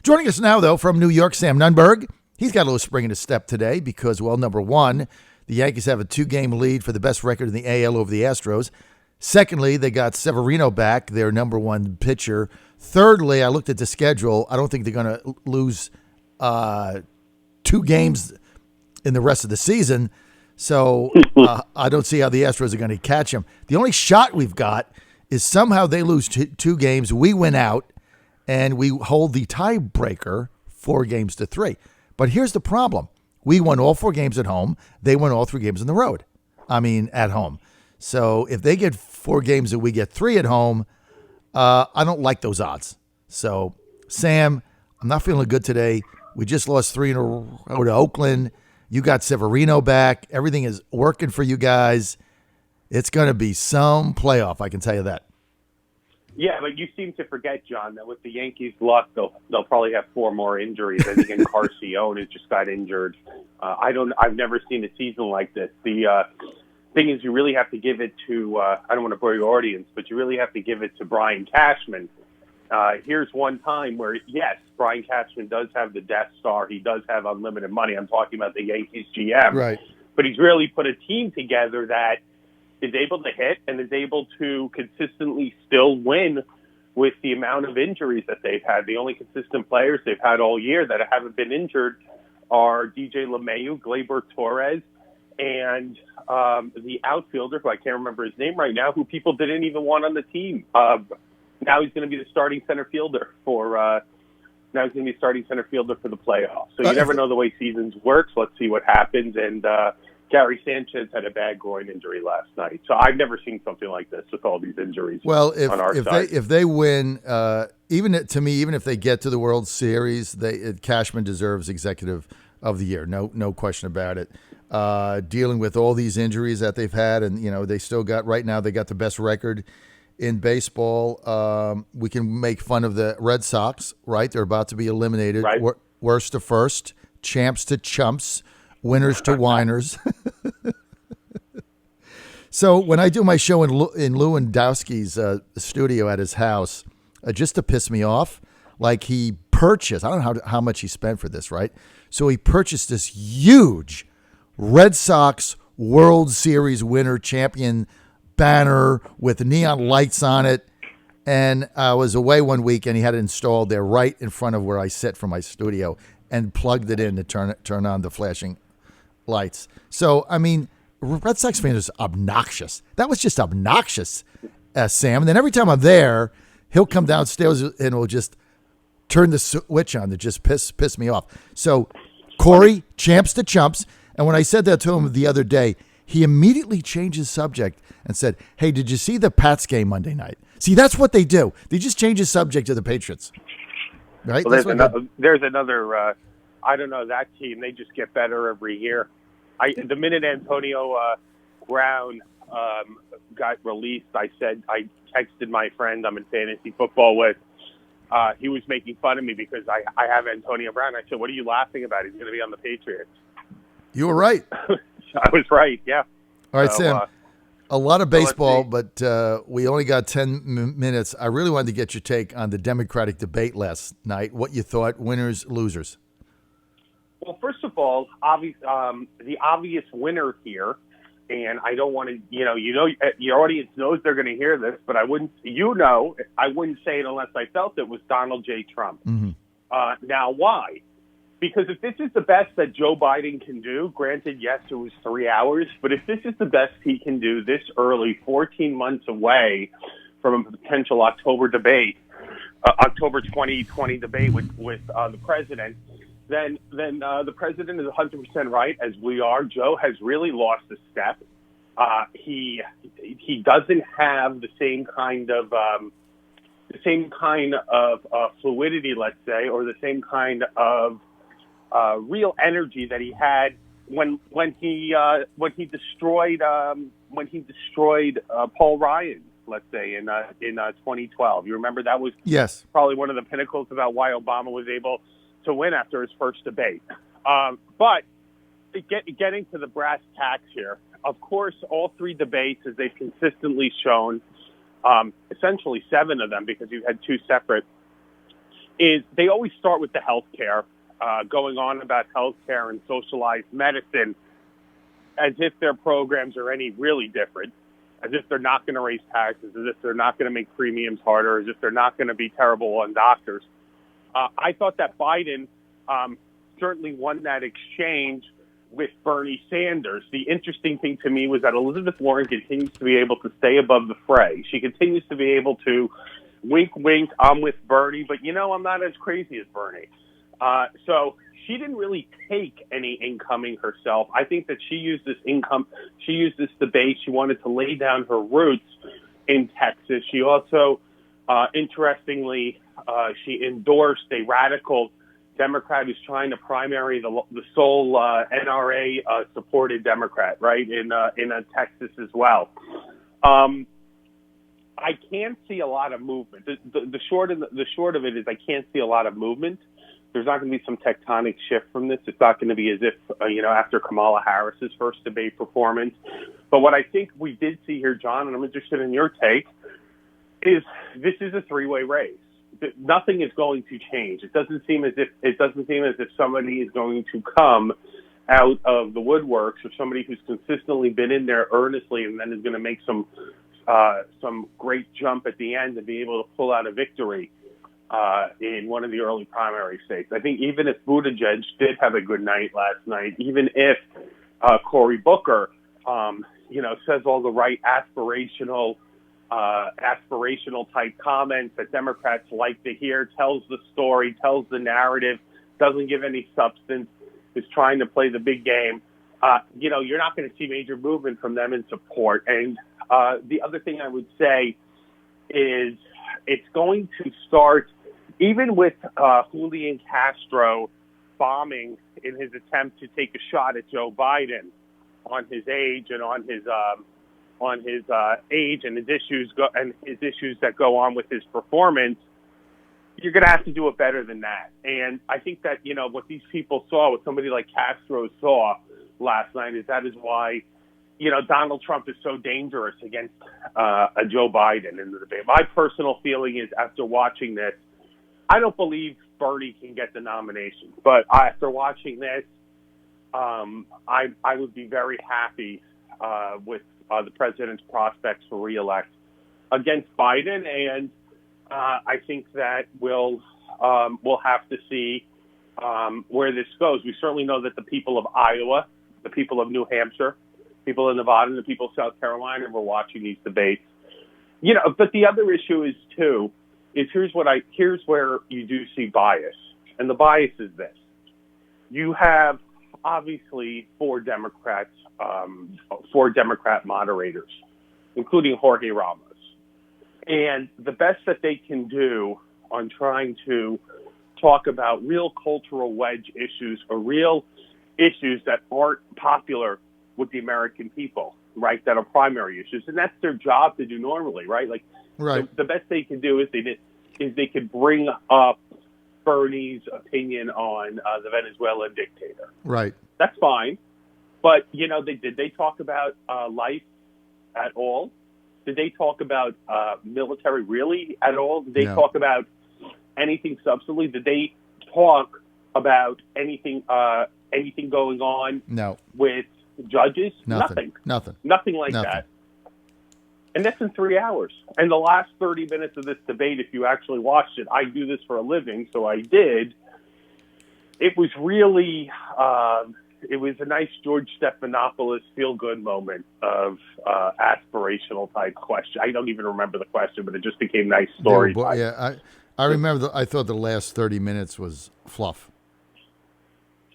Joining us now, though, from New York, Sam Nunberg. He's got a little spring in his step today because, well, number one, the Yankees have a 2-game lead for the best record in the AL over the Astros. Secondly, they got Severino back, their number one pitcher. Thirdly, I looked at the schedule. I don't think they're going to lose 2 games in the rest of the season. So I don't see how the Astros are going to catch them. The only shot we've got is somehow they lose 2 games. We win out, and we hold the tiebreaker 4-3. But here's the problem. We won all 4 games at home. They won all 3 games on the road. At home. So if they get 4 games and we get 3 at home, I don't like those odds. So, Sam, I'm not feeling good today. We just lost 3 in a row to Oakland. You got Severino back. Everything is working for you guys. It's going to be some playoff, I can tell you that. Yeah, but you seem to forget, John, that with the Yankees' luck, they'll probably have 4 more injuries. I think Carcione just got injured. I've never seen a season like this. The thing is, you really have to give it to, I don't want to bore your audience, but you really have to give it to Brian Cashman. Here's one time where, yes, Brian Cashman does have the Death Star. He does have unlimited money. I'm talking about the Yankees GM. Right. But he's really put a team together that is able to hit and is able to consistently still win with the amount of injuries that they've had. The only consistent players they've had all year that haven't been injured are DJ LeMahieu, Gleyber Torres, and the outfielder, who I can't remember his name right now, who people didn't even want on the team. Now he's going to be the starting center fielder for the playoffs. So you never know the way seasons work. So let's see what happens. And Gary Sanchez had a bad groin injury last night. So I've never seen something like this with all these injuries. Well, on our side. if they win, even if they get to the World Series, Cashman deserves Executive of the Year. No question about it. Dealing with all these injuries that they've had, and they still got right now. They got the best record in baseball. We can make fun of the Red Sox, right? They're about to be eliminated. Right. Worst to first, champs to chumps, winners to whiners. So when I do my show in Lewandowski's studio at his house, just to piss me off, like he purchased, I don't know how much he spent for this, right? So he purchased this huge Red Sox World Series winner champion banner with neon lights on it. And I was away one week and he had it installed there right in front of where I sit for my studio and plugged it in to turn on the flashing lights. So, Red Sox fans is obnoxious. That was just obnoxious, Sam. And then every time I'm there, he'll come downstairs and will just turn the switch on to just piss me off. So, Corey, champs to chumps. And when I said that to him the other day, he immediately changed his subject and said, "Hey, did you see the Pats game Monday night?" See, that's what they do. They just change the subject to the Patriots. Right? Well, there's another I don't know, that team, they just get better every year. The minute Antonio Brown got released, I texted my friend I'm in fantasy football with. He was making fun of me because I have Antonio Brown. I said, "What are you laughing about? He's going to be on the Patriots." You were right. I was right, yeah. All right, Sam. A lot of baseball, but we only got 10 minutes. I really wanted to get your take on the Democratic debate last night. What you thought, winners, losers? Well, first of all, the obvious winner here, and I don't want to, your audience knows they're going to hear this, but I wouldn't say it unless I felt it, was Donald J. Trump. Mm-hmm. Now, why? Because if this is the best that Joe Biden can do, granted, yes, it was 3 hours, but if this is the best he can do this early, 14 months away from a potential October 2020 debate with the president, then the president is 100% right, as we are. Joe has really lost a step. He doesn't have the same kind of fluidity, let's say, or the same kind of real energy that he had when he destroyed Paul Ryan, let's say in 2012. You remember that was probably one of the pinnacles about why Obama was able to win after his first debate. But getting to the brass tacks here, of course, all 3 debates, as they've consistently shown, essentially 7 of them, because you had 2 separate is they always start with the healthcare, going on about healthcare and socialized medicine as if their programs are any really different, as if they're not going to raise taxes, as if they're not going to make premiums harder, as if they're not going to be terrible on doctors. I thought that Biden certainly won that exchange with Bernie Sanders. The interesting thing to me was that Elizabeth Warren continues to be able to stay above the fray. She continues to be able to wink, wink, I'm with Bernie, but, I'm not as crazy as Bernie. So she didn't really take any incoming herself. I think that she used this debate. She wanted to lay down her roots in Texas. She also, interestingly, she endorsed a radical Democrat who's trying to primary the sole NRA supported Democrat, right, in Texas as well. I can't see a lot of movement. The short of it is I can't see a lot of movement. There's not going to be some tectonic shift from this. It's not going to be as if, after Kamala Harris's first debate performance. But what I think we did see here, John, and I'm interested in your take, is this is a three-way race. Nothing is going to change. It doesn't seem as if somebody is going to come out of the woodworks, or somebody who's consistently been in there earnestly and then is going to make some great jump at the end and be able to pull out a victory in one of the early primary states. I think even if Buttigieg did have a good night last night, even if Cory Booker, says all the right aspirational type comments that Democrats like to hear, tells the story, tells the narrative, doesn't give any substance, is trying to play the big game, you're not going to see major movement from them in support. And the other thing I would say is it's going to start, even with Julian Castro bombing in his attempt to take a shot at Joe Biden on his age and on his age and his issues that go on with his performance. You're going to have to do it better than that. And I think that, what these people saw, what somebody like Castro saw last night, is why, Donald Trump is so dangerous against a Joe Biden in the debate. My personal feeling is, after watching this, I don't believe Bernie can get the nomination. But after watching this, I would be very happy with the president's prospects for re-elect against Biden. And I think that we'll have to see where this goes. We certainly know that the people of Iowa, the people of New Hampshire, people in Nevada, and the people of South Carolina were watching these debates. But the other issue is here's where you do see bias, and the bias is this: you have obviously four Democrat moderators, including Jorge Ramos. And the best that they can do on trying to talk about real cultural wedge issues, or real issues that aren't popular with the American people, right, that are primary issues. And that's their job to do normally, right? The best they can do is they could bring up Bernie's opinion on the Venezuelan dictator. Right. That's fine. But, did they talk about life at all? Did they talk about military really at all? Did they talk about anything substantially? Did they talk about anything going on with judges? Nothing like that. And that's in 3 hours. And the last 30 minutes of this debate, if you actually watched it, I do this for a living, so I did. It was really, it was a nice George Stephanopoulos feel-good moment of aspirational type question. I don't even remember the question, but it just became nice story. I remember. I thought the last 30 minutes was fluff.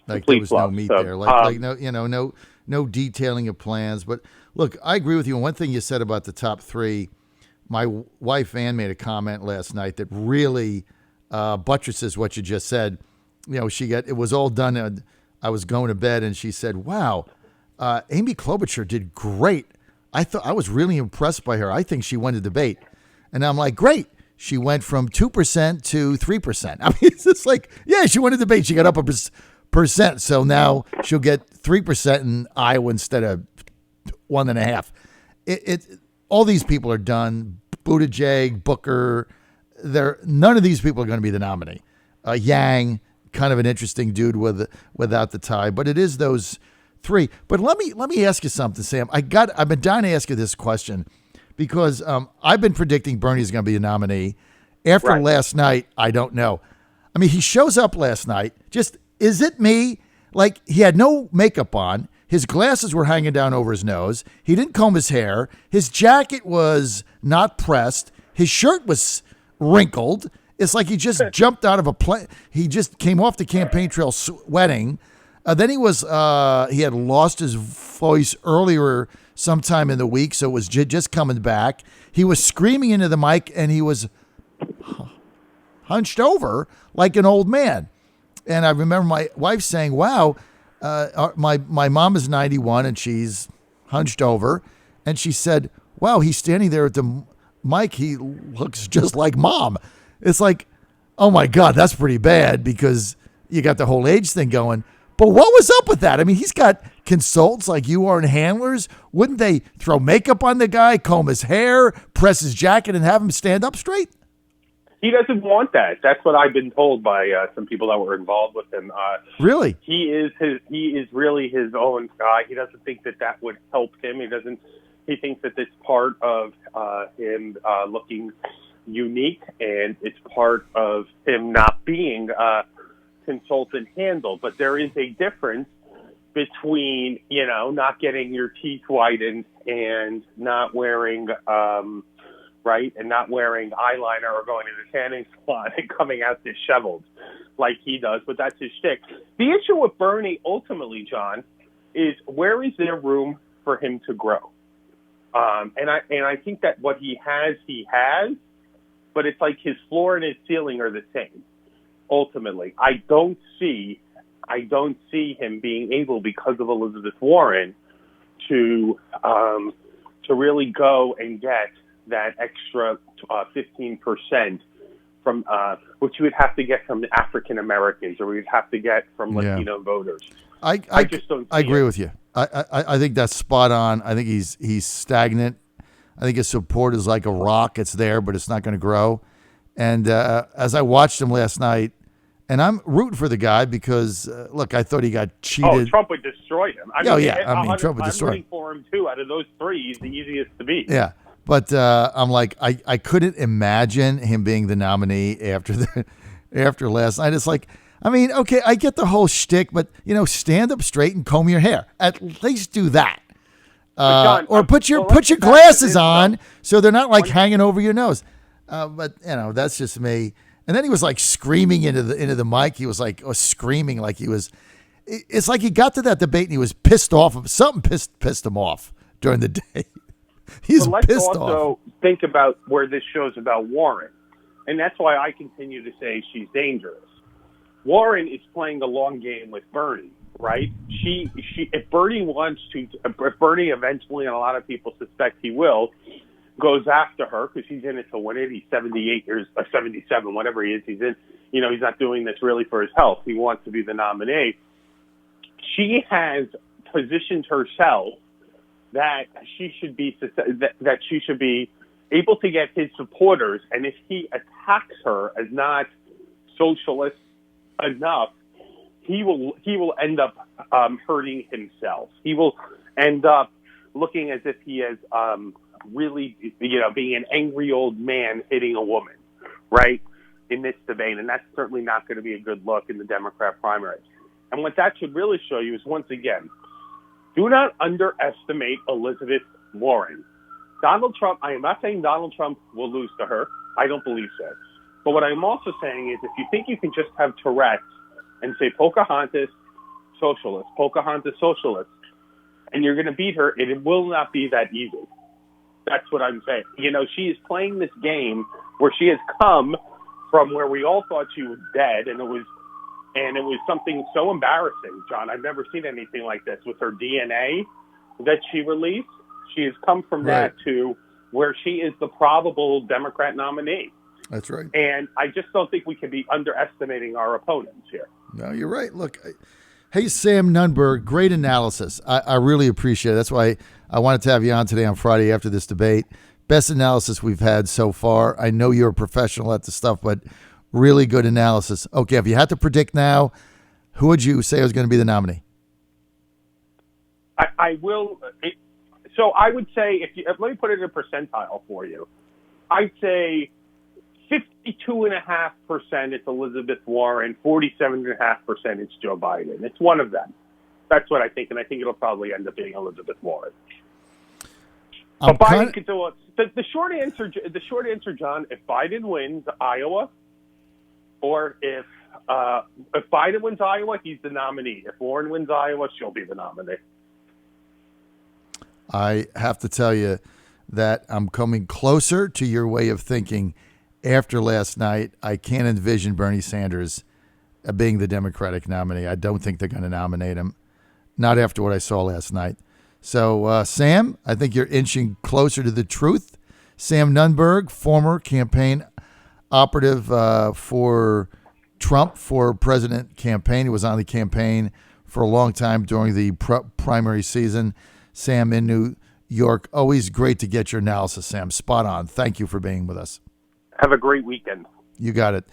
Like Complete there was fluff. no meat there. No detailing of plans. But look, I agree with you. And one thing you said about the top three, my wife Ann made a comment last night that really buttresses what you just said. It was all done. I was going to bed, and she said, "Wow, Amy Klobuchar did great. I was really impressed by her. I think she won the debate." And I'm like, "Great." She went from 2% to 3%. I mean, it's just like, yeah, she won the debate. She got up a percent. So now she'll get 3% in Iowa instead of 1.5%. All these people are done. Buttigieg, Booker, none of these people are going to be the nominee. Yang, kind of an interesting dude without the tie, but it is those three. But let me ask you something, Sam. I've been dying to ask you this question because I've been predicting Bernie's going to be a nominee. After last night, I don't know. I mean, he shows up last night. Just, is it me? Like, he had no makeup on. His glasses were hanging down over his nose. He didn't comb his hair. His jacket was not pressed. His shirt was wrinkled. It's like he just jumped out of a plane. He just came off the campaign trail sweating. Then he had lost his voice earlier sometime in the week, so it was just coming back. He was screaming into the mic, and he was hunched over like an old man. And I remember my wife saying, wow, my mom is 91 and she's hunched over. And she said, wow, he's standing there at the mic. He looks just like mom. It's like, oh my God, that's pretty bad because you got the whole age thing going. But what was up with that? I mean, he's got consultants like you are and handlers. Wouldn't they throw makeup on the guy, comb his hair, press his jacket, and have him stand up straight? He doesn't want that. That's what I've been told by some people that were involved with him. Really? He is really his own guy. He doesn't think that would help him. He thinks that it's part of him looking unique, and it's part of him not being consultant handle. But there is a difference between, not getting your teeth whitened and not wearing and not wearing eyeliner or going to the tanning salon and coming out disheveled like he does, but that's his shtick. The issue with Bernie, ultimately, John, is where is there room for him to grow? And I think that what he has, but it's like his floor and his ceiling are the same. Ultimately, I don't see him being able, because of Elizabeth Warren, to really go and get that extra 15% from which you would have to get from the African Americans, or we'd have to get from Latino voters. I just don't. I agree with you. I think that's spot on. I think he's stagnant. I think his support is like a rock. It's there, but it's not going to grow. And as I watched him last night, and I'm rooting for the guy because, look, I thought he got cheated. Oh, Trump would destroy him. Trump would destroy him. I'm rooting for him, too. Out of those three, he's the easiest to beat. Yeah. But I'm like, I couldn't imagine him being the nominee after last night. It's like, I mean, okay, I get the whole shtick, but, stand up straight and comb your hair. At least do that. John, or put your glasses on so they're not like hanging over your nose. But, that's just me. And then he was like screaming into the mic. He was like screaming like he was. It's like he got to that debate and he was pissed off. Something pissed him off during the day. He's let's pissed also off. Think about where this show's about Warren. And that's why I continue to say she's dangerous. Warren is playing the long game with Bernie, right? If Bernie eventually, and a lot of people suspect he will, goes after her because he's in it to win it. He's 78 years, or 77, whatever he is. He's in, he's not doing this really for his health. He wants to be the nominee. She has positioned herself that she should be able to get his supporters, and if he attacks her as not socialist enough, he will end up hurting himself. He will end up looking as if he is really, being an angry old man hitting a woman, right, in this debate, and that's certainly not going to be a good look in the Democrat primary. And what that should really show you is, once again, do not underestimate Elizabeth Warren. Donald Trump, I am not saying Donald Trump will lose to her. I don't believe so. But what I'm also saying is, if you think you can just have Tourette's and say Pocahontas socialist, and you're going to beat her, it will not be that easy. That's what I'm saying. She is playing this game where she has come from where we all thought she was dead, and it was something so embarrassing, John. I've never seen anything like this with her DNA that she released. She has come from that to where she is the probable Democrat nominee. That's right. And I just don't think we can be underestimating our opponents here. No, you're right. Look, hey, Sam Nunberg, great analysis. I really appreciate it. That's why I wanted to have you on today on Friday after this debate. Best analysis we've had so far. I know you're a professional at the stuff, but Really good analysis. Okay, if you had to predict now, who would you say was going to be the nominee? I will. So I would say, let me put it in a percentile for you. I'd say 52.5% it's Elizabeth Warren, 47.5% it's Joe Biden. It's one of them. That's what I think, and I think it'll probably end up being Elizabeth Warren. But Biden could do it. The short answer, John, if Biden wins Iowa, or if Biden wins Iowa, he's the nominee. If Warren wins Iowa, she'll be the nominee. I have to tell you that I'm coming closer to your way of thinking after last night. I can't envision Bernie Sanders being the Democratic nominee. I don't think they're going to nominate him. Not after what I saw last night. So, Sam, I think you're inching closer to the truth. Sam Nunberg, former campaign operative for Trump for president campaign. He was on the campaign for a long time during the primary season. Sam in New York, always great to get your analysis, Sam. Spot on. Thank you for being with us. Have a great weekend. You got it.